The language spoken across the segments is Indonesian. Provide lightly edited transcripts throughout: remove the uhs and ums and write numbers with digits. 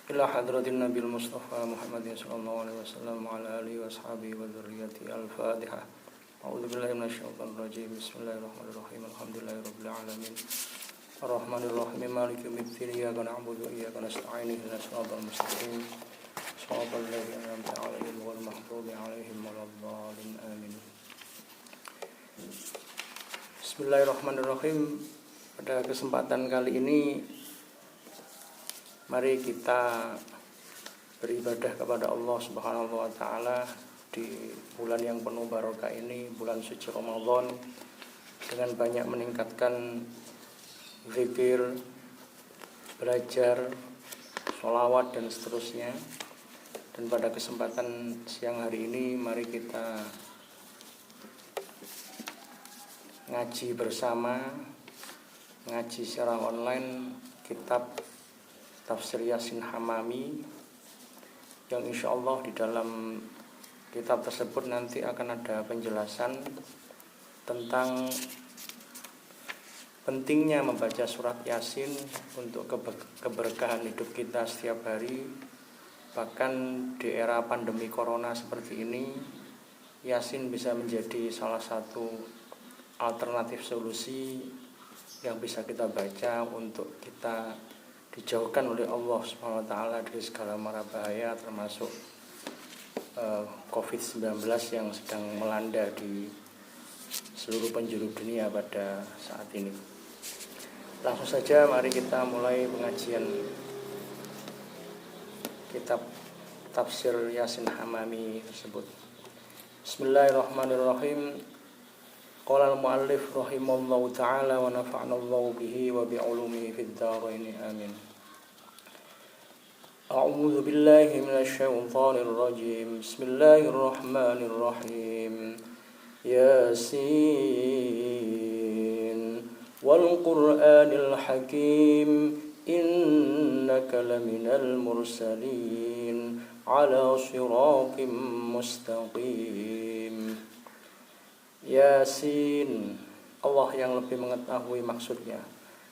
إلى حضرة النبي المصطفى محمد صلى الله عليه وسلم وعلى آله وأصحابه وذريته. الفاتحة. أعوذ بالله من الشيطان الرجيم. بسم الله الرحمن الرحيم. الحمد لله رب العالمين الرحمن الرحيم مالك يوم الدين. إياك نعبد وإياك نستعين. اهدنا الصراط المستقيم صراط الذين أنعمت عليهم غير المغضوب عليهم ولا الضالين. آمين. Bismillahirrahmanirrahim. Pada kesempatan kali ini mari kita beribadah kepada Allah Subhanahu wa taala di bulan yang penuh barokah ini, bulan suci Ramadan, dengan banyak meningkatkan zikir, belajar, sholawat dan seterusnya. Dan pada kesempatan siang hari ini mari kita ngaji bersama, ngaji secara online kitab Tafsir Yasin Hamami, yang insya Allah di dalam kitab tersebut nanti akan ada penjelasan tentang pentingnya membaca surat Yasin untuk keberkahan hidup kita setiap hari. Bahkan di era pandemi corona seperti ini, Yasin bisa menjadi salah satu alternatif solusi yang bisa kita baca untuk kita dijauhkan oleh Allah SWT dari segala mara bahaya, termasuk COVID-19 yang sedang melanda di seluruh penjuru dunia pada saat ini. Langsung saja mari kita mulai pengajian kitab Tafsir Yasin Hamami tersebut. Bismillahirrahmanirrahim. Qala al-muallif rahimallahu ta'ala wa nafa'nallahu bihi wa bi'ulumihi fid dharain amin. A'udzu billahi minasy syaithanir rajim. Bismillahirrahmanirrahim. Yasin wal qur'anil hakim innaka laminal mursalin ala siratim mustaqim. Yasin, Allah yang lebih mengetahui maksudnya.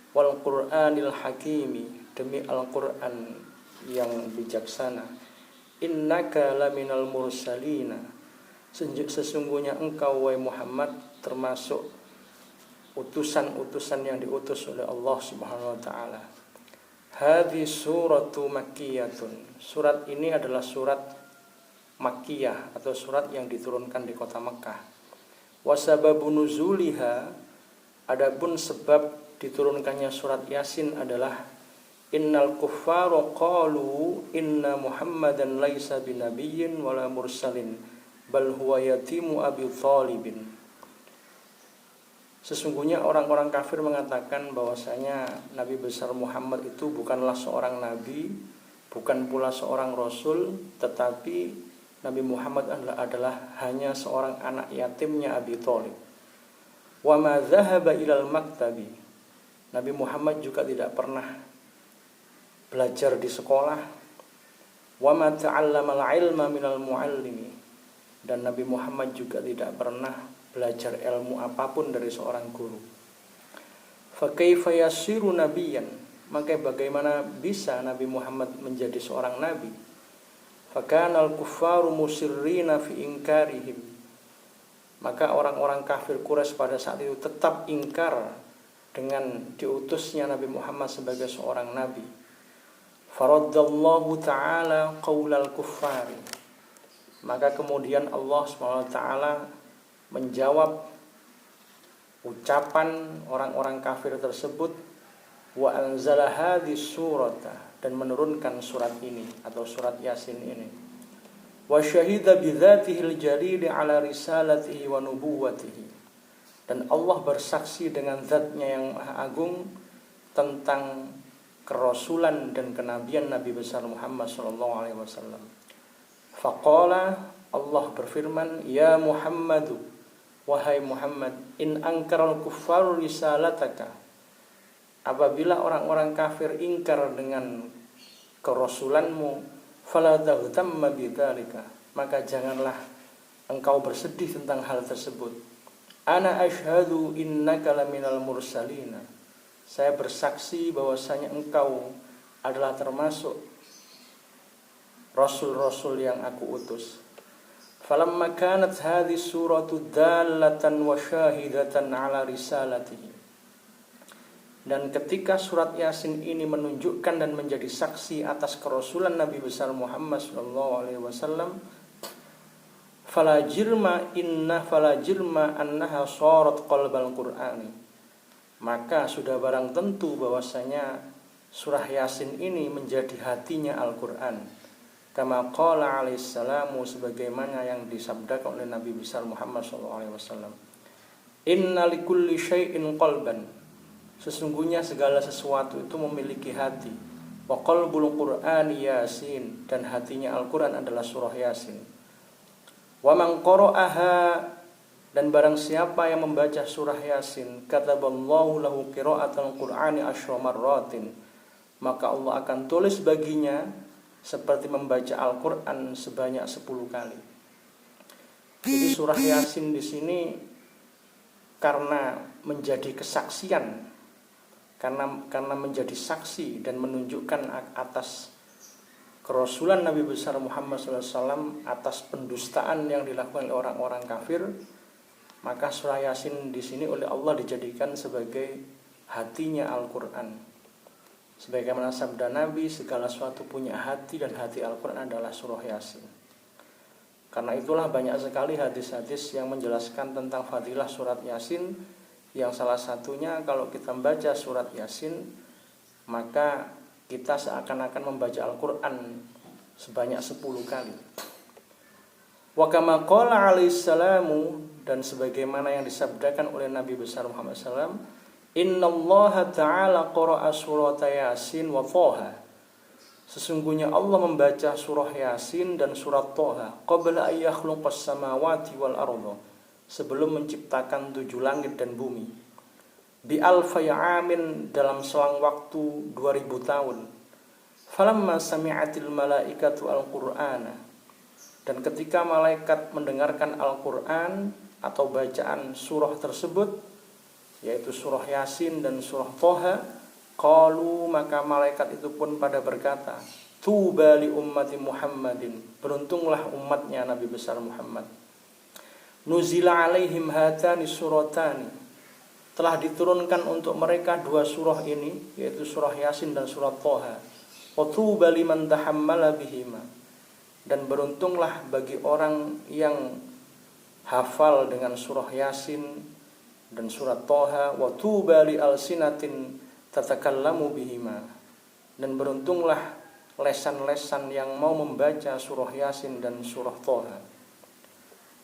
Wal Qur'anil Hakimi, demi Al-Qur'an yang bijaksana. Innaka laminal mursalina, sesungguhnya engkau wahai Muhammad termasuk utusan-utusan yang diutus oleh Allah Subhanahu wa taala. Hadhi suratu makkiyatun, surat ini adalah surat Makkiyah atau surat yang diturunkan di kota Mekkah. Wasababu nuzuliha, adapun sebab diturunkannya surat Yasin adalah innal kuffara qalu inna Muhammadan laisa binabiyyin wala mursalin bal huwa yatimu Abi Thalibin. Sesungguhnya orang-orang kafir mengatakan bahwasanya Nabi besar Muhammad itu bukanlah seorang nabi, bukan pula seorang rasul, tetapi Nabi Muhammad adalah hanya seorang anak yatimnya Abi Thalib. Wa ma dhahaba ilal maktabi, Nabi Muhammad juga tidak pernah belajar di sekolah. Wa ma ta'allama al-ilma minal muallimi, dan Nabi Muhammad juga tidak pernah belajar ilmu apapun dari seorang guru. Fa kaifa yasiru nabiyyan, maka bagaimana bisa Nabi Muhammad menjadi seorang nabi? Fakanal kuffaru musirrina fi inkarihim, maka orang-orang kafir Quraisy pada saat itu tetap ingkar dengan diutusnya Nabi Muhammad sebagai seorang nabi. Faraddallahu ta'ala qaulal kuffari, maka kemudian Allah SWT menjawab ucapan orang-orang kafir tersebut. Wa anzala hadhis surata, dan menurunkan surat ini atau surat Yasin ini. Wa syahida bidzatihil jalil ala risalatihi wa nubuwwatihi, dan Allah bersaksi dengan zatnya yang maha agung tentang kerasulan dan kenabian Nabi besar Muhammad sallallahu alaihi wasallam. Faqala, Allah berfirman, ya Muhammadu, wahai Muhammad, in ankaral kuffaru risalataka, apabila orang-orang kafir ingkar dengan kerasulanmu, fala taghtamma bidzalika, maka janganlah engkau bersedih tentang hal tersebut. Ana asyhadu innaka laminal mursalina, saya bersaksi bahwasanya engkau adalah termasuk rasul-rasul yang aku utus. Falamma kanat hadhihi suratu dallatan wa syahidatan ala risalatihi. Dan ketika surat Yasin ini menunjukkan dan menjadi saksi atas kerasulan Nabi besar Muhammad SAW, fala jirma annaha sharat qalbal Qur'ani. Maka sudah barang tentu bahwasanya surah Yasin ini menjadi hatinya Al-Qur'an. Kama qala alaihissalamu, sebagaimana yang disabdakan oleh Nabi besar Muhammad SAW. Inna likulli syai'in qalban. Sesungguhnya segala sesuatu itu memiliki hati. Wa qalbul Qur'ani Yasin, dan hatinya Al-Qur'an adalah surah Yasin. Wa man qara'aha, dan barang siapa yang membaca surah Yasin, kataballahu lahu qira'atal Qur'ani asyra marratin, maka Allah akan tulis baginya seperti membaca Al-Qur'an sebanyak 10 kali. Jadi surah Yasin di sini karena menjadi kesaksian, karena menjadi saksi dan menunjukkan atas kerasulan Nabi besar Muhammad SAW, atas pendustaan yang dilakukan oleh orang-orang kafir, maka surah Yasin di sini oleh Allah dijadikan sebagai hatinya Al-Qur'an. Sebagaimana sabda Nabi, segala sesuatu punya hati dan hati Al-Qur'an adalah surah Yasin. Karena itulah banyak sekali hadis-hadis yang menjelaskan tentang fadilah surat Yasin, yang salah satunya kalau kita membaca surat Yasin, maka kita seakan-akan membaca Al-Qur'an sebanyak 10 kali. Wa kama qala alaihissalamu, dan sebagaimana yang disabdakan oleh Nabi besar Muhammad SAW, innallaha ta'ala qara'a surat Yasin wa Thaha. Sesungguhnya Allah membaca surah Yasin dan surat Thaha qabla ay yakhluqas samawati wal arda, sebelum menciptakan 7 langit dan bumi. Bi alfi amin, dalam selang waktu 2000 tahun. Falamma sami'atil malaikatu al-Qur'ana, dan ketika malaikat mendengarkan Al-Qur'an atau bacaan surah tersebut, yaitu surah Yasin dan surah Thaha, qalu, maka malaikat itu pun pada berkata, tuba li ummati Muhammadin, beruntunglah umatnya Nabi besar Muhammad. Nuzila alaihim hatani suratani, telah diturunkan untuk mereka 2 surah ini, yaitu surah Yasin dan surah Thaha. Wa tuba liman tahammala bihima, dan beruntunglah bagi orang yang hafal dengan surah Yasin dan surat Thaha. Wa tuba li alsinatin tatakallamu bihima, dan beruntunglah lesan-lesan yang mau membaca surah Yasin dan surah Thaha.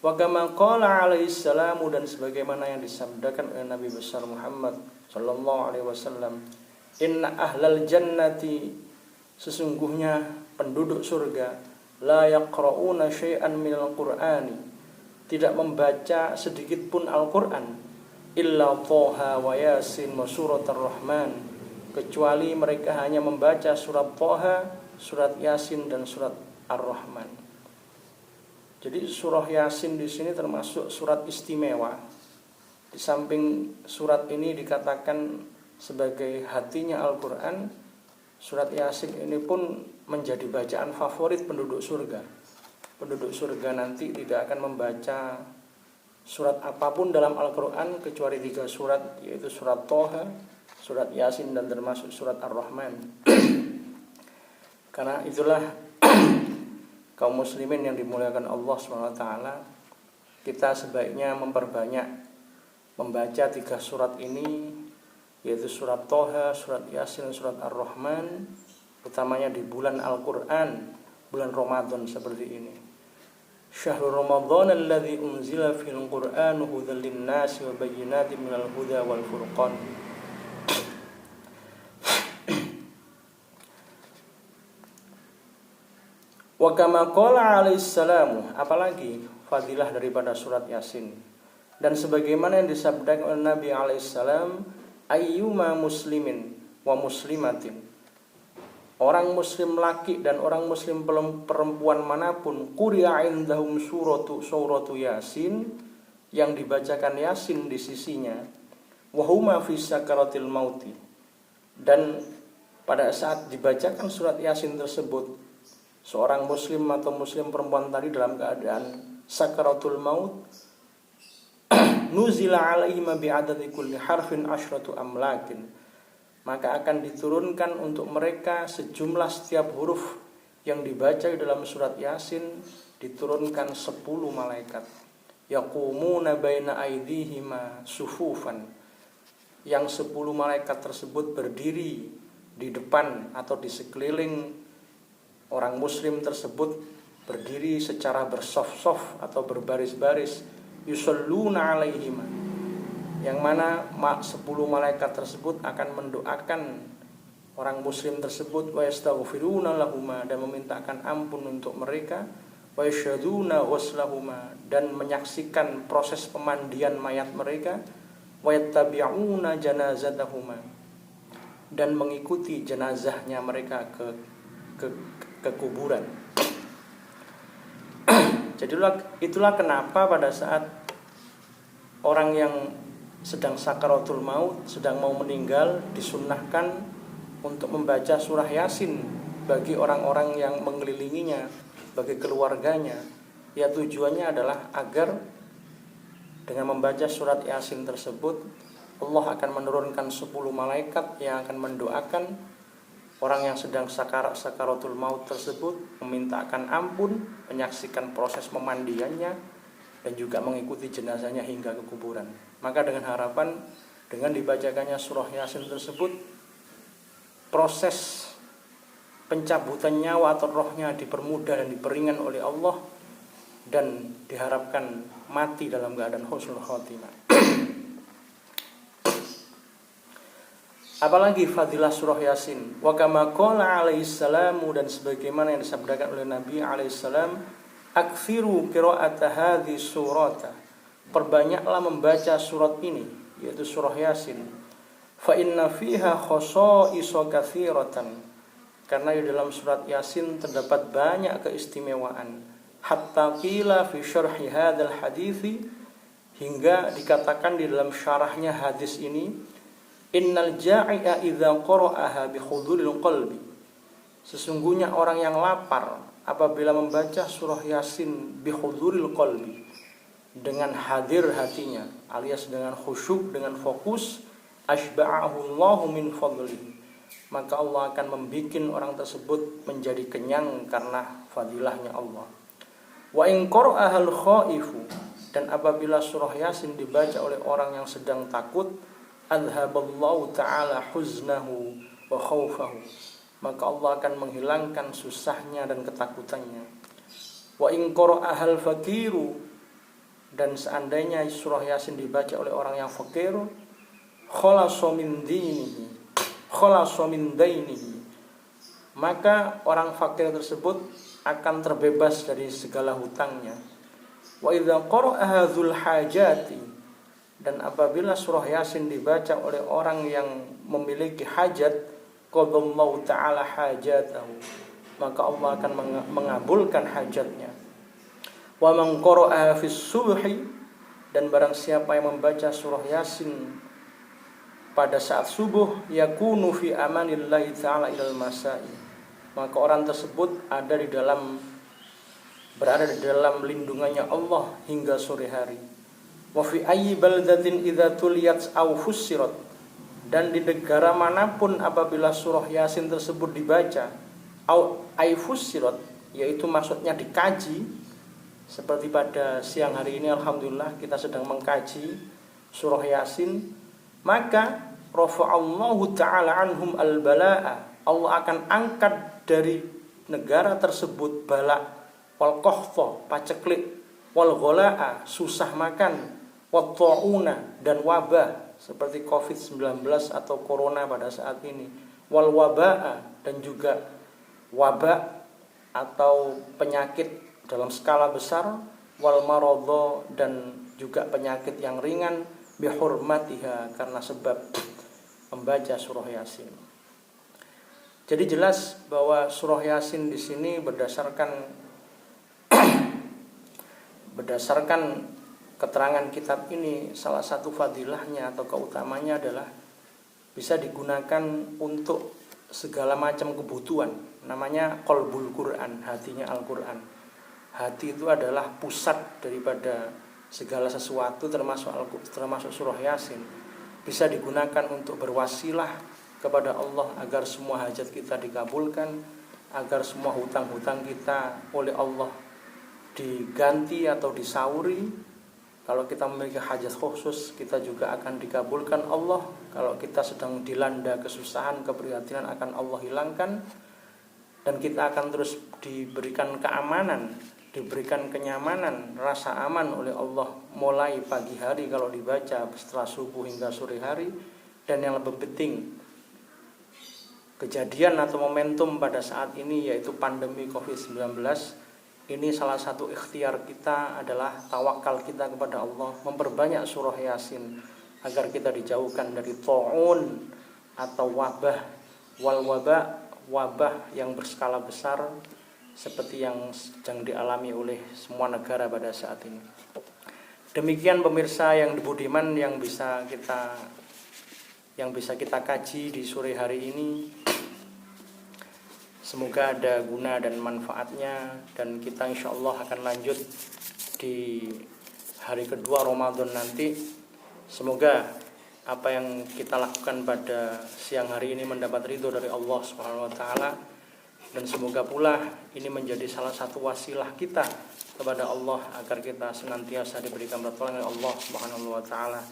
Wa kama qala alaihissalamu, dan sebagaimana yang disabdakan oleh Nabi besar Muhammad sallallahu alaihi wasallam, inna ahlal jannati, sesungguhnya penduduk surga, la yaqra'una syai'an minal qur'ani, tidak membaca sedikit pun Al-Qur'an, illa Thaha wa Yasin wa surat ar-Rahman, kecuali mereka hanya membaca surat Thaha, surat Yasin dan surat ar-Rahman. Jadi surah Yasin di sini termasuk surat istimewa. Di samping surat ini dikatakan sebagai hatinya Al-Qur'an, surat Yasin ini pun menjadi bacaan favorit penduduk surga. Penduduk surga nanti tidak akan membaca surat apapun dalam Al-Qur'an kecuali 3 surat, yaitu surat Thaha, surat Yasin dan termasuk surat Ar-Rahman. Karena itulah kaum muslimin yang dimuliakan Allah SWT, kita sebaiknya memperbanyak membaca 3 surat ini, yaitu surat Thaha, surat Yasin, surat Ar-Rahman, utamanya di bulan Al-Qur'an, bulan Ramadan seperti ini. Syahrul Ramadan alladzi unzila fil Qur'an hudan lin-nasi wa bayyinatin minal huda wal furqan. Wa kama qala alaihissalamu, apalagi fadilah daripada surat Yasin. Dan sebagaimana yang disabdakan oleh Nabi alaihissalam, ayyuma muslimin wa muslimatin, orang muslim laki dan orang muslim perempuan manapun, quri'a indahum suratu Yasin, yang dibacakan Yasin di sisinya, wa huma fi sakaratil mauti, dan pada saat dibacakan surat Yasin tersebut seorang muslim atau muslim perempuan tadi dalam keadaan sakaratul maut, nuzila alaihim bi'adadi kulli harfin asyratu amlakin, maka akan diturunkan untuk mereka sejumlah setiap huruf yang dibaca dalam surat Yasin, diturunkan 10 malaikat. Yaqumuna baina aydihima sufufan, yang 10 malaikat tersebut berdiri di depan atau di sekeliling orang muslim tersebut, berdiri secara bersaf-saf atau berbaris-baris, yusalluna alaihima, yang mana 10 malaikat tersebut akan mendoakan orang muslim tersebut, wa yastaghfiruna lahuma, dan memintakan ampun untuk mereka, wa yasyhaduna waslahuma, dan menyaksikan proses pemandian mayat mereka, wa yattabi'una janazatahuma, dan mengikuti jenazahnya mereka ke kuburan. Jadi itulah kenapa pada saat orang yang sedang sakaratul maut, sedang mau meninggal, disunnahkan untuk membaca surah Yasin bagi orang-orang yang mengelilinginya, bagi keluarganya. Ya, tujuannya adalah agar dengan membaca surat Yasin tersebut, Allah akan menurunkan 10 malaikat yang akan mendoakan orang yang sedang sakaratul maut tersebut, memintakan ampun, menyaksikan proses pemandiannya, dan juga mengikuti jenazahnya hingga ke kuburan. Maka dengan harapan, dengan dibacakannya surah Yasin tersebut, proses pencabutan nyawa atau rohnya dipermudah dan diperingan oleh Allah, dan diharapkan mati dalam keadaan husnul khotimah. Apalagi fadilah surah Yasin, wa kama qala alaihi salamu, dan sebagaimana yang disabdakan oleh Nabi alaihi salam, aktsiru qira'ata hadhi surata, perbanyaklah membaca surat ini, yaitu surah Yasin, fa inna fiha khasa'isa katsiratan, karena di dalam surat Yasin terdapat banyak keistimewaan. Hatta qila fi syarhi hadzal hadithi, hingga dikatakan di dalam syarahnya hadis ini, innal ja'i'a idza qara'aha bi huduril qalbi, sesungguhnya orang yang lapar apabila membaca surah Yasin bi huduril qalbi, dengan hadir hatinya, alias dengan khusyuk, dengan fokus, asba'ahu Allahu min fadlihi, maka Allah akan membuat orang tersebut menjadi kenyang karena fadilahnya Allah. Wa in qara'ahal khaifu, dan apabila surah Yasin dibaca oleh orang yang sedang takut, adhaballahu ta'ala huznahu wa khawfahu, maka Allah akan menghilangkan susahnya dan ketakutannya. Wa in qara'ahal faqiru, dan seandainya surah Yasin dibaca oleh orang yang fakir, khalasa min dinihi, khalasa min dainihi, maka orang fakir tersebut akan terbebas dari segala hutangnya. Wa idza qara'aha dzul hajati, dan apabila surah Yasin dibaca oleh orang yang memiliki hajat, qadallahu ta'ala hajatahu, maka Allah akan mengabulkan hajatnya. Wa man qara'aha fis subhi, dan barang siapa yang membaca surah Yasin pada saat subuh, yakunu fi amanillahi ta'ala ilal masai, maka orang tersebut berada di dalam lindungannya Allah hingga sore hari. Wa fi ayyi baldatin idza tuliyat aw fussirat, dan di negara manapun apabila surah Yasin tersebut dibaca, au ay fussirat, yaitu maksudnya dikaji, seperti pada siang hari ini alhamdulillah kita sedang mengkaji surah Yasin, maka rafa'allahu ta'ala anhum al-bala'a, Allah akan angkat dari negara tersebut bala, wal qahtha, paceklik, wal ghala'a, susah makan, wat ta'una, dan wabah seperti Covid-19 atau corona pada saat ini, wal waba'a, dan juga wabak atau penyakit dalam skala besar, wal maradha, dan juga penyakit yang ringan, bihurmatiha, karena sebab membaca surah Yasin. Jadi jelas bahwa surah Yasin di sini berdasarkan keterangan kitab ini, salah satu fadilahnya atau keutamanya adalah bisa digunakan untuk segala macam kebutuhan. Namanya qalbul Quran, hatinya Al-Quran. Hati itu adalah pusat daripada segala sesuatu, termasuk surah Yasin. Bisa digunakan untuk berwasilah kepada Allah agar semua hajat kita dikabulkan, agar semua hutang-hutang kita oleh Allah diganti atau disauri. Kalau kita memiliki hajat khusus, kita juga akan dikabulkan Allah. Kalau kita sedang dilanda kesusahan, keprihatinan, akan Allah hilangkan. Dan kita akan terus diberikan keamanan, diberikan kenyamanan, rasa aman oleh Allah mulai pagi hari kalau dibaca, setelah subuh hingga sore hari. Dan yang lebih penting, kejadian atau momentum pada saat ini yaitu pandemi COVID-19. Ini salah satu ikhtiar kita adalah tawakal kita kepada Allah, memperbanyak surah Yasin agar kita dijauhkan dari ta'un atau wabah wabah yang berskala besar seperti yang sedang dialami oleh semua negara pada saat ini. Demikian pemirsa yang budiman yang bisa kita kaji di sore hari ini. Semoga ada guna dan manfaatnya, dan kita insya Allah akan lanjut di hari kedua Ramadan nanti. Semoga apa yang kita lakukan pada siang hari ini mendapat ridho dari Allah Subhanahu wa taala, dan semoga pula ini menjadi salah satu wasilah kita kepada Allah agar kita senantiasa diberikan pertolongan Allah Subhanahu wa taala,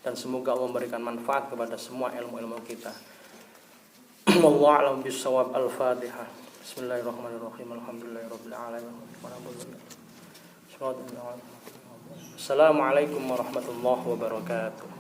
dan semoga Allah memberikan manfaat kepada semua ilmu-ilmu kita. Wallahu a'lam bishawab. Al-Fatihah. Bismillahirrahmanirrahim. Alhamdulillahirabbil alamin. Assalamualaikum warahmatullahi wabarakatuh.